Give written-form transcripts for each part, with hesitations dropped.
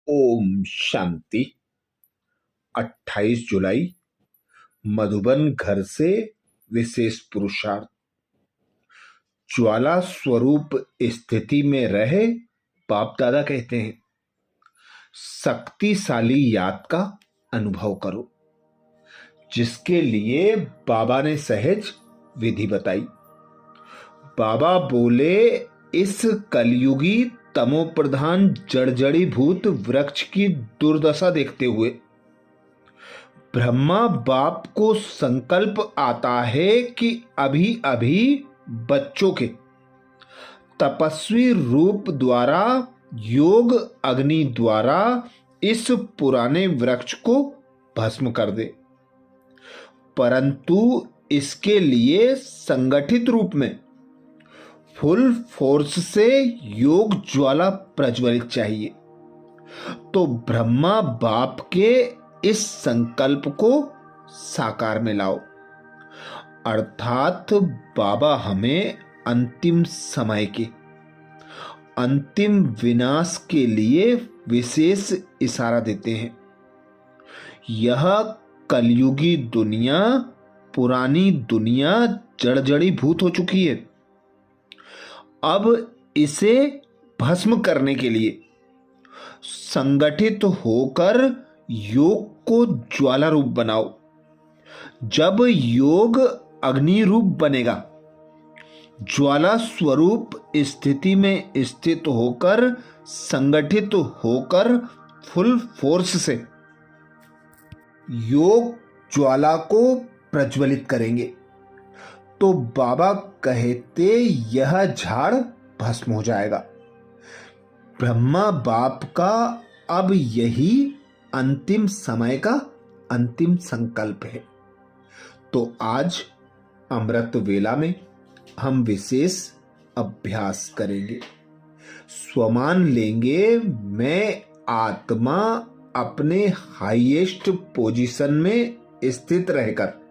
ओम शांति। 28 जुलाई मधुबन घर से विशेष पुरुषार्थ। ज्वाला स्वरूप स्थिति में रहे बाप दादा कहते हैं, शक्तिशाली याद का अनुभव करो, जिसके लिए बाबा ने सहज विधि बताई। बाबा बोले, इस कलयुगी तमोप्रधान जड़जड़ीभूत वृक्ष की दुर्दशा देखते हुए ब्रह्मा बाप को संकल्प आता है कि अभी अभी बच्चों के तपस्वी रूप द्वारा योग अग्नि द्वारा इस पुराने वृक्ष को भस्म कर दे, परंतु इसके लिए संगठित रूप में फुल फोर्स से योग ज्वाला प्रज्वलित चाहिए। तो ब्रह्मा बाप के इस संकल्प को साकार में लाओ, अर्थात बाबा हमें अंतिम समय के अंतिम विनाश के लिए विशेष इशारा देते हैं। यह कलयुगी दुनिया, पुरानी दुनिया जड़जड़ीभूत हो चुकी है। अब इसे भस्म करने के लिए संगठित होकर योग को ज्वाला रूप बनाओ। जब योग अग्नि रूप बनेगा, ज्वाला स्वरूप स्थिति में स्थित होकर संगठित होकर फुल फोर्स से योग ज्वाला को प्रज्वलित करेंगे, तो बाबा कहते यह झाड़ भस्म हो जाएगा। ब्रह्मा बाप का अब यही अंतिम समय का अंतिम संकल्प है। तो आज अमृत वेला में हम विशेष अभ्यास करेंगे। स्वमान लेंगे, मैं आत्मा अपने हाईएस्ट पोजीशन में स्थित रहकर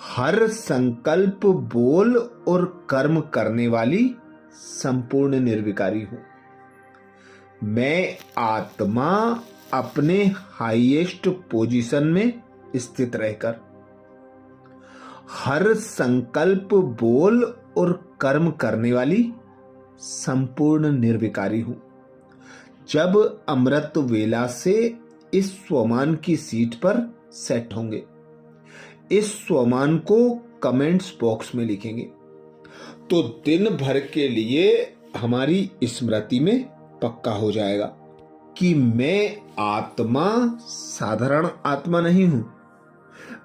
हर संकल्प, बोल और कर्म करने वाली संपूर्ण निर्विकारी हूं। मैं आत्मा अपने हाईएस्ट पोजीशन में स्थित रहकर हर संकल्प, बोल और कर्म करने वाली संपूर्ण निर्विकारी हूं। जब अमृत वेला से इस स्वमान की सीट पर सेट होंगे, इस स्वमान को कमेंट्स बॉक्स में लिखेंगे, तो दिन भर के लिए हमारी स्मृति में पक्का हो जाएगा कि मैं आत्मा साधारण आत्मा नहीं हूं,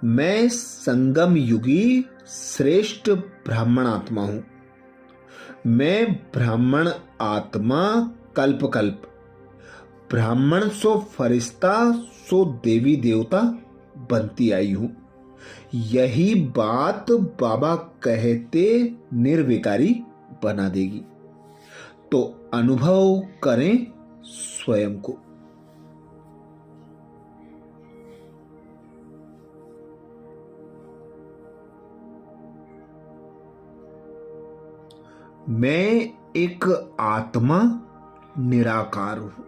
मैं संगम युगी श्रेष्ठ ब्राह्मण आत्मा हूं। मैं ब्राह्मण आत्मा कल्प कल्प, ब्राह्मण सो फरिश्ता सो देवी देवता बनती आई हूं। यही बात बाबा कहते निर्विकारी बना देगी। तो अनुभव करें स्वयं को। मैं एक आत्मा निराकार हूं।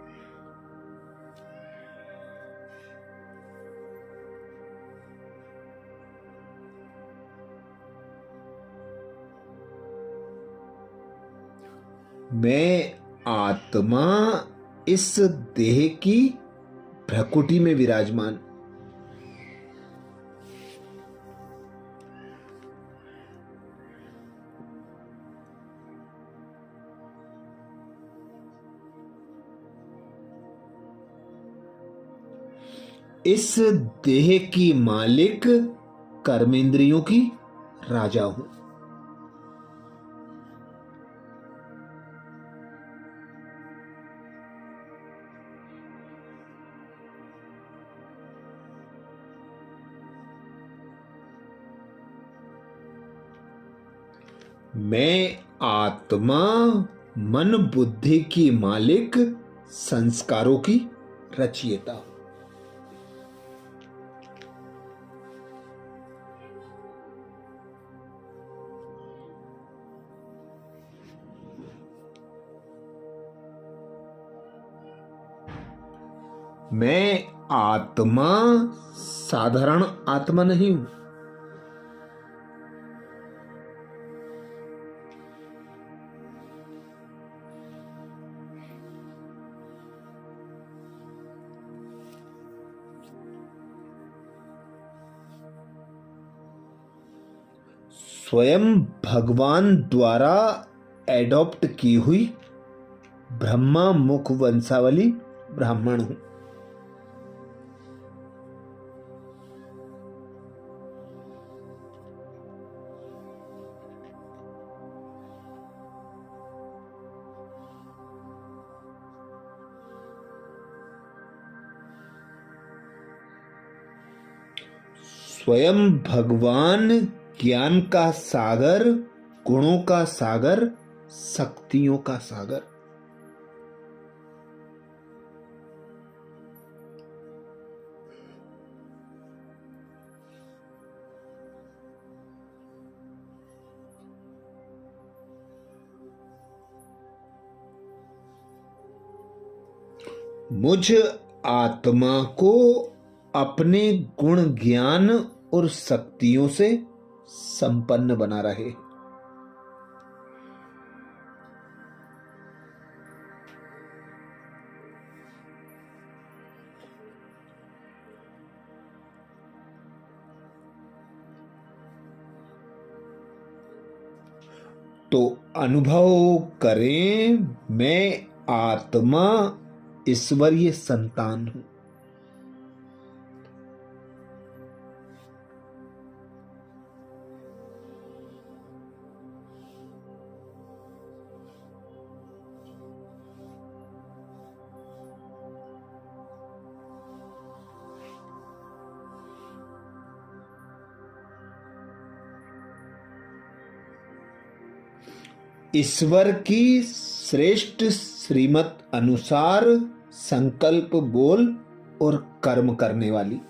मैं आत्मा इस देह की भ्रकुटी में विराजमान। इस देह की मालिक कर्मेंद्रियों की राजा हूं। मैं आत्मा मन बुद्धि की मालिक संस्कारों की रचयिता हूं। मैं आत्मा साधारण आत्मा नहीं हूं। स्वयं भगवान द्वारा एडॉप्ट की हुई ब्रह्मा मुख वंशावली ब्राह्मण हूं। स्वयं भगवान ज्ञान का सागर, गुणों का सागर, शक्तियों का सागर। मुझ आत्मा को अपने गुण ज्ञान और शक्तियों से संपन्न बना रहे। तो अनुभव करें, मैं आत्मा ईश्वरीय संतान हूं। ईश्वर की श्रेष्ठ श्रीमत अनुसार संकल्प बोल और कर्म करने वाली।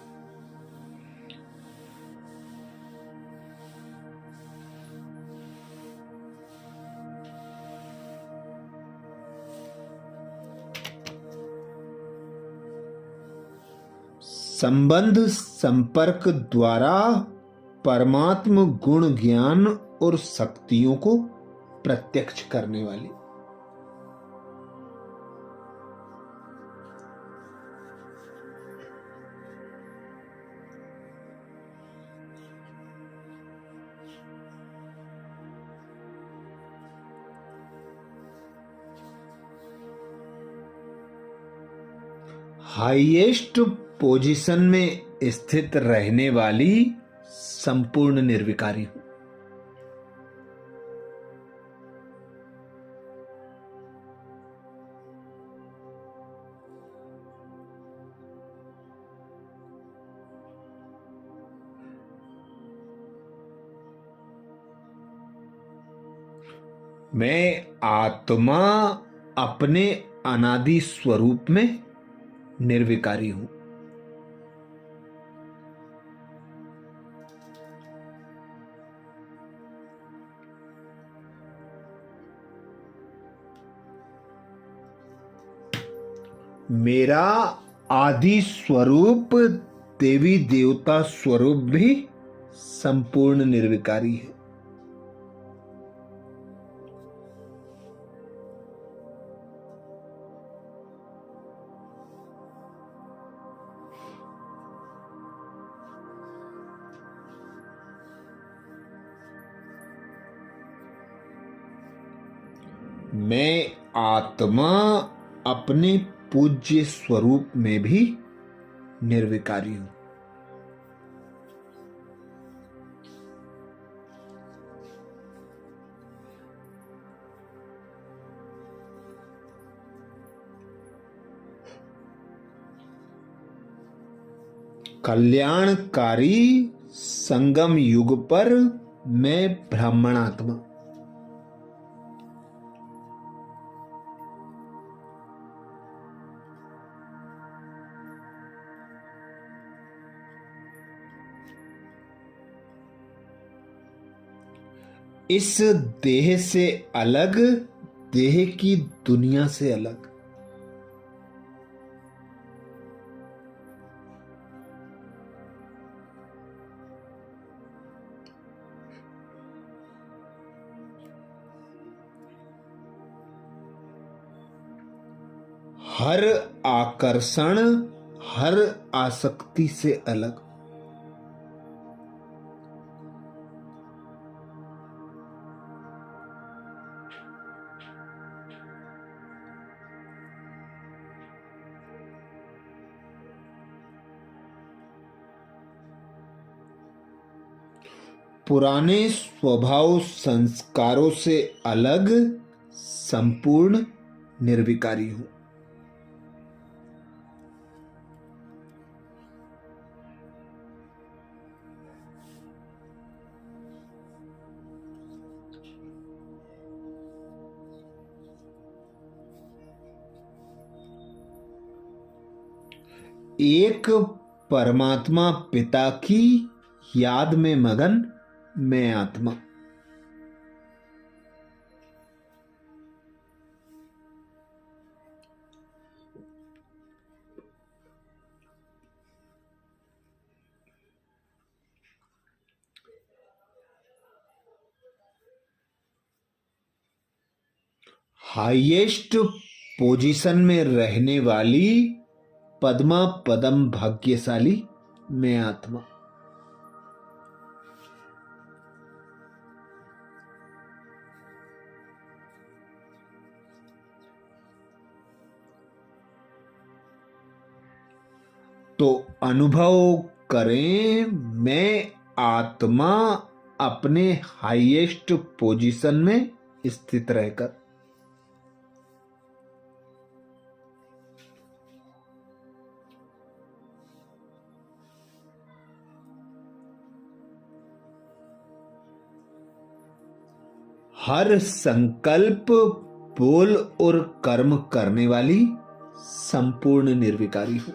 संबंध संपर्क द्वारा परमात्म गुण ज्ञान और शक्तियों को प्रत्यक्ष करने वाली। हाईएस्ट पोजीशन में स्थित रहने वाली संपूर्ण निर्विकारी हूं। मैं आत्मा अपने अनादि स्वरूप में निर्विकारी हूं। मेरा आदि स्वरूप देवी देवता स्वरूप भी संपूर्ण निर्विकारी है। मैं आत्मा अपने पूज्य स्वरूप में भी निर्विकारी हूं। कल्याणकारी संगम युग पर मैं ब्राह्मण आत्मा। इस देह से अलग, देह की दुनिया से अलग। हर आकर्षण हर आसक्ति से अलग। पुराने स्वभाव संस्कारों से अलग, संपूर्ण निर्विकारी हूं। एक परमात्मा पिता की याद में मगन मैं आत्मा। हाईएस्ट पोजीशन में रहने वाली पद्मा पदम भाग्यशाली मैं आत्मा। तो अनुभव करें, मैं आत्मा अपने हाईएस्ट पोजीशन में स्थित रहकर। हर संकल्प, बोल और कर्म करने वाली संपूर्ण निर्विकारी हूं।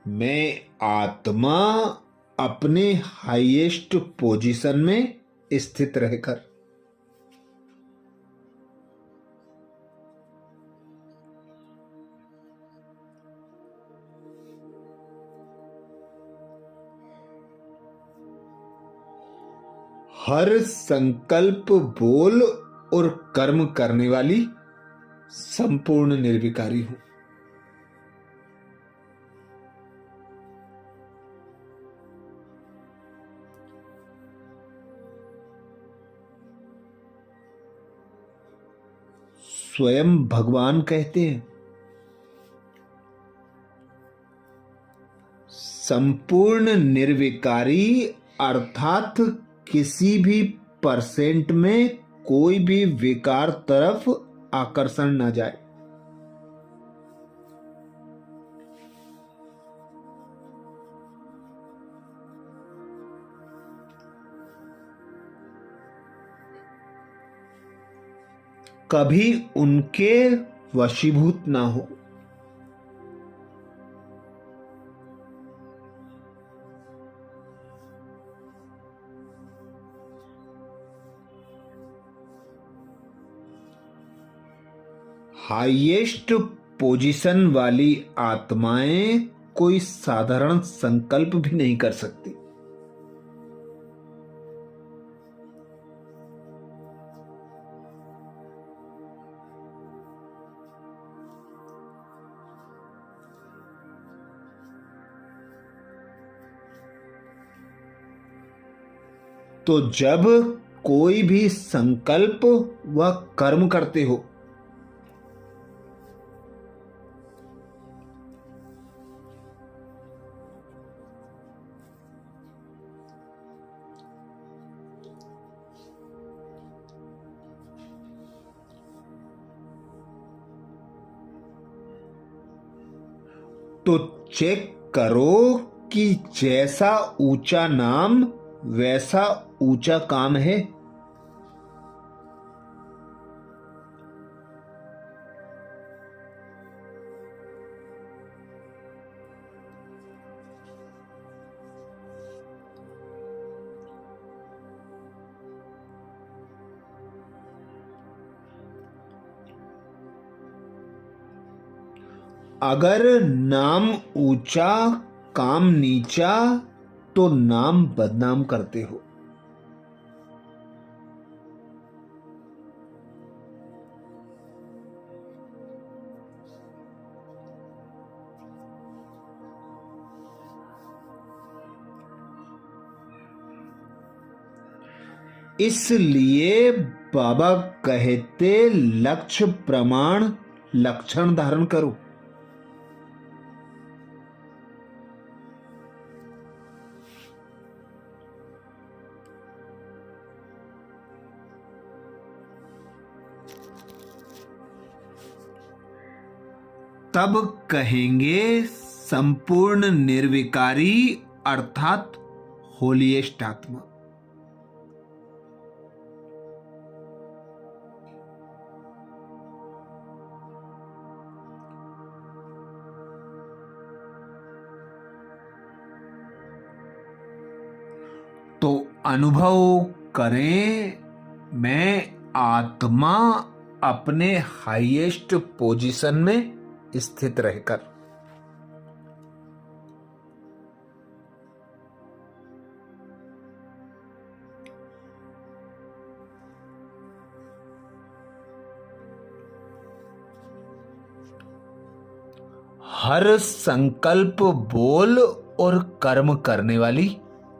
मैं आत्मा अपने हाईएस्ट पोजीशन में स्थित रहकर। हर संकल्प, बोल और कर्म करने वाली संपूर्ण निर्विकारी हूं। स्वयं भगवान कहते हैं, संपूर्ण निर्विकारी अर्थात किसी भी परसेंट में कोई भी विकार तरफ आकर्षण न जाए। कभी उनके वशीभूत ना हो। हाईएस्ट पोजीशन वाली आत्माएं कोई साधारण संकल्प भी नहीं कर सकती। तो जब कोई भी संकल्प व कर्म करते हो, तो चेक करो कि जैसा ऊंचा नाम वैसा ऊंचा काम है। अगर नाम ऊंचा काम नीचा तो नाम बदनाम करते हो। इसलिए बाबा कहते लक्ष्य प्रमाण लक्षण धारण करो। तब कहेंगे संपूर्ण निर्विकारी अर्थात होलीएस्ट आत्मा। तो अनुभव करें, मैं आत्मा अपने हाईएस्ट पोजीशन में स्थित रहकर। हर संकल्प बोल और कर्म करने वाली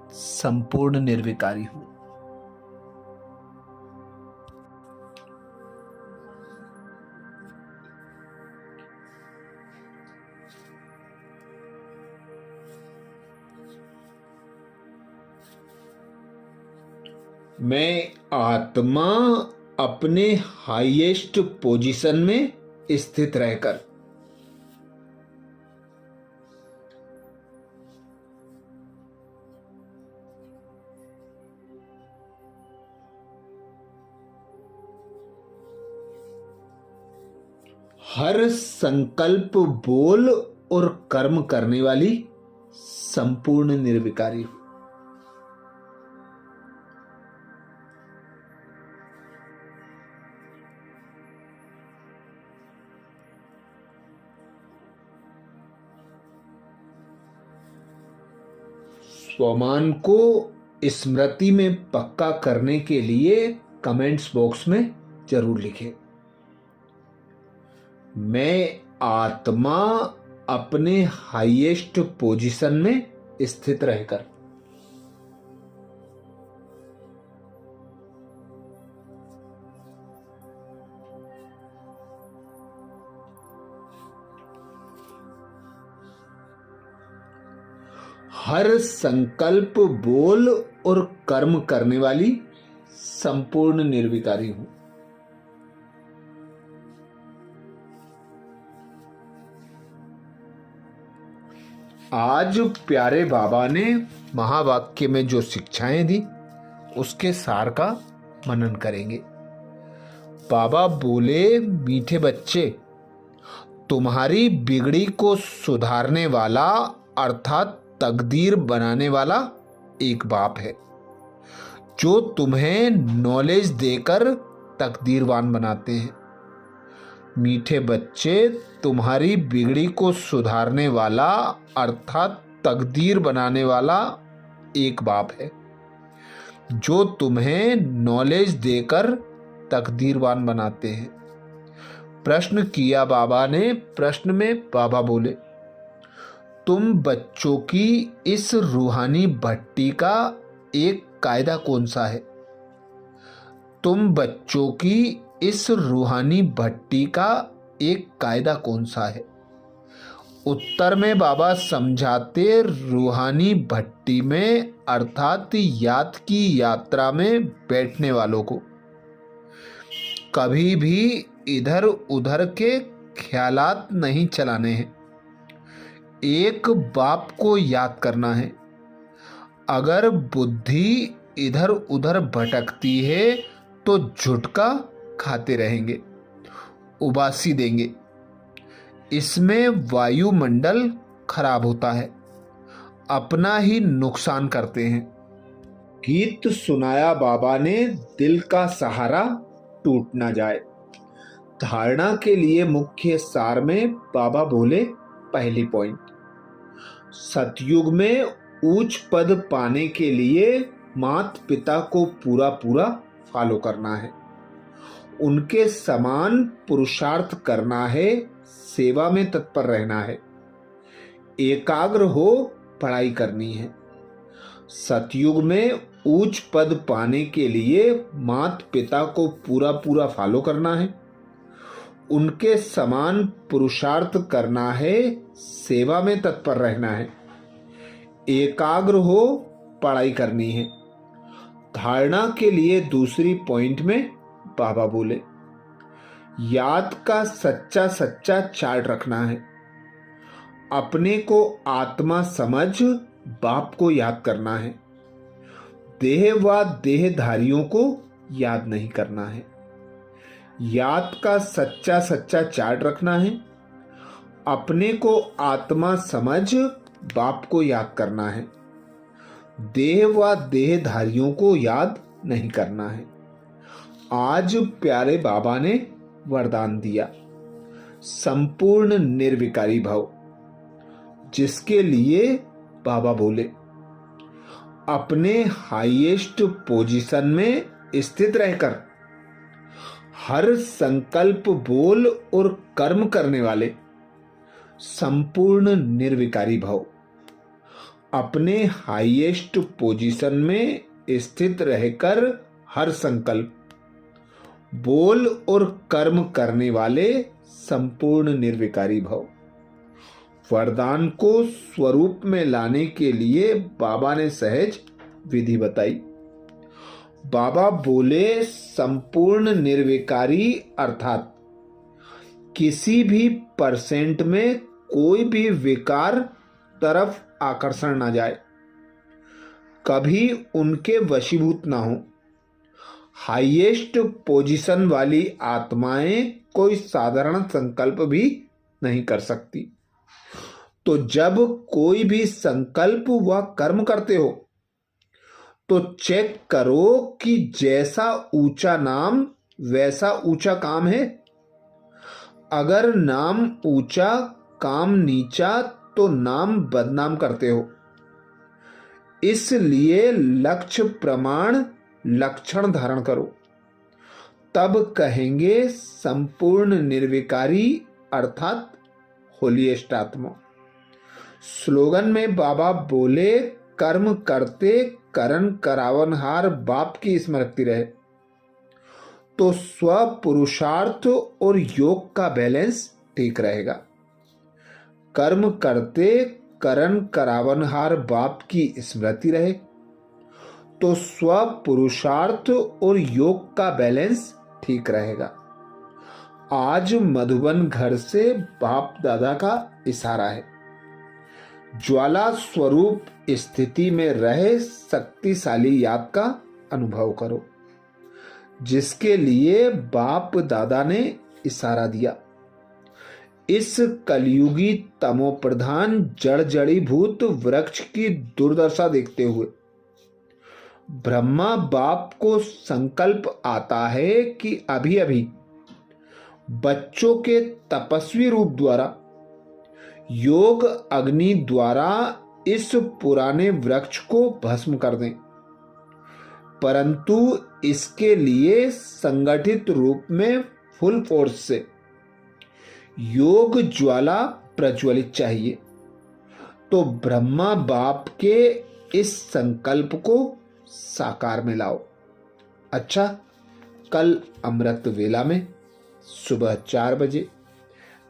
संपूर्ण निर्विकारी हूं। मैं आत्मा अपने हाईएस्ट पोजीशन में स्थित रहकर। हर संकल्प बोल और कर्म करने वाली संपूर्ण निर्विकारी हूं। स्वमान को स्मृति में पक्का करने के लिए कमेंट्स बॉक्स में जरूर लिखें। मैं आत्मा अपने हाईएस्ट पोजीशन में स्थित रहकर। हर संकल्प बोल और कर्म करने वाली संपूर्ण निर्विकारी हूं। आज प्यारे बाबा ने महावाक्य में जो शिक्षाएं दी उसके सार का मनन करेंगे। बाबा बोले, मीठे बच्चे, तुम्हारी बिगड़ी को सुधारने वाला अर्थात तकदीर बनाने वाला एक बाप है जो तुम्हें नॉलेज देकर तकदीरवान बनाते हैं। मीठे बच्चे, तुम्हारी बिगड़ी को सुधारने वाला अर्थात तकदीर बनाने वाला एक बाप है जो तुम्हें नॉलेज देकर तकदीरवान बनाते हैं। प्रश्न किया बाबा ने। प्रश्न में बाबा बोले, तुम बच्चों की इस रूहानी भट्टी का एक कायदा कौन सा है? तुम बच्चों की इस रूहानी भट्टी का एक कायदा कौन सा है? उत्तर में बाबा समझाते, रूहानी भट्टी में अर्थात याद की यात्रा में बैठने वालों को कभी भी इधर उधर के ख्यालात नहीं चलाने हैं। एक बाप को याद करना है। अगर बुद्धि इधर उधर भटकती है तो झुटका खाते रहेंगे, उबासी देंगे। इसमें वायुमंडल खराब होता है, अपना ही नुकसान करते हैं। गीत सुनाया बाबा ने, दिल का सहारा टूट ना जाए। धारणा के लिए मुख्य सार में बाबा बोले, पहली पॉइंट, सतयुग में उच्च पद पाने के लिए माता पिता को पूरा पूरा फॉलो करना है, उनके समान पुरुषार्थ करना है, सेवा में तत्पर रहना है, एकाग्र हो पढ़ाई करनी है। सतयुग में उच्च पद पाने के लिए माता पिता को पूरा पूरा फॉलो करना है, उनके समान पुरुषार्थ करना है, सेवा में तत्पर रहना है, एकाग्र हो पढ़ाई करनी है। धारणा के लिए दूसरी पॉइंट में बाबा बोले, याद का सच्चा सच्चा चार्ट रखना है, अपने को आत्मा समझ बाप को याद करना है, देह व देहधारियों को याद नहीं करना है। याद का सच्चा सच्चा चार्ट रखना है, अपने को आत्मा समझ बाप को याद करना है, देह व देहधारियों को याद नहीं करना है। आज प्यारे बाबा ने वरदान दिया, संपूर्ण निर्विकारी भाव, जिसके लिए बाबा बोले, अपने हाईएस्ट पोजीशन में स्थित रहकर हर संकल्प बोल और कर्म करने वाले संपूर्ण निर्विकारी भाव, अपने हाईएस्ट पोजीशन में स्थित रहकर हर संकल्प बोल और कर्म करने वाले संपूर्ण निर्विकारी भाव। वरदान को स्वरूप में लाने के लिए बाबा ने सहज विधि बताई। बाबा बोले, संपूर्ण निर्विकारी अर्थात किसी भी परसेंट में कोई भी विकार तरफ आकर्षण ना जाए, कभी उनके वशीभूत ना हो। हाईएस्ट पोजीशन वाली आत्माएं कोई साधारण संकल्प भी नहीं कर सकती। तो जब कोई भी संकल्प व कर्म करते हो तो चेक करो कि जैसा ऊंचा नाम वैसा ऊंचा काम है। अगर नाम ऊंचा काम नीचा तो नाम बदनाम करते हो। इसलिए लक्ष्य प्रमाण लक्षण धारण करो, तब कहेंगे संपूर्ण निर्विकारी अर्थात होलीएस्ट आत्मा। स्लोगन में बाबा बोले, कर्म करते करण करावनहार बाप की स्मृति रहे तो स्व पुरुषार्थ और योग का बैलेंस ठीक रहेगा। कर्म करते करण करावनहार बाप की स्मृति रहे तो स्व पुरुषार्थ और योग का बैलेंस ठीक रहेगा। आज मधुबन घर से बाप दादा का इशारा है, ज्वाला स्वरूप स्थिति में रहे शक्तिशाली याद का अनुभव करो, जिसके लिए बाप दादा ने इशारा दिया। इस कलयुगी तमो प्रधान जड़ जड़ीभूत वृक्ष की दुर्दशा देखते हुए ब्रह्मा बाप को संकल्प आता है कि अभी अभी बच्चों के तपस्वी रूप द्वारा योग अग्नि द्वारा इस पुराने वृक्ष को भस्म कर दें, परंतु इसके लिए संगठित रूप में फुल फोर्स से योग ज्वाला प्रज्वलित चाहिए। तो ब्रह्मा बाप के इस संकल्प को साकार में लाओ। अच्छा, कल अमृत वेला में सुबह 4 बजे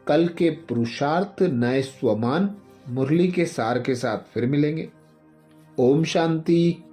कल के पुरुषार्थ नए स्वमान मुरली के सार के साथ फिर मिलेंगे। ओम शांति।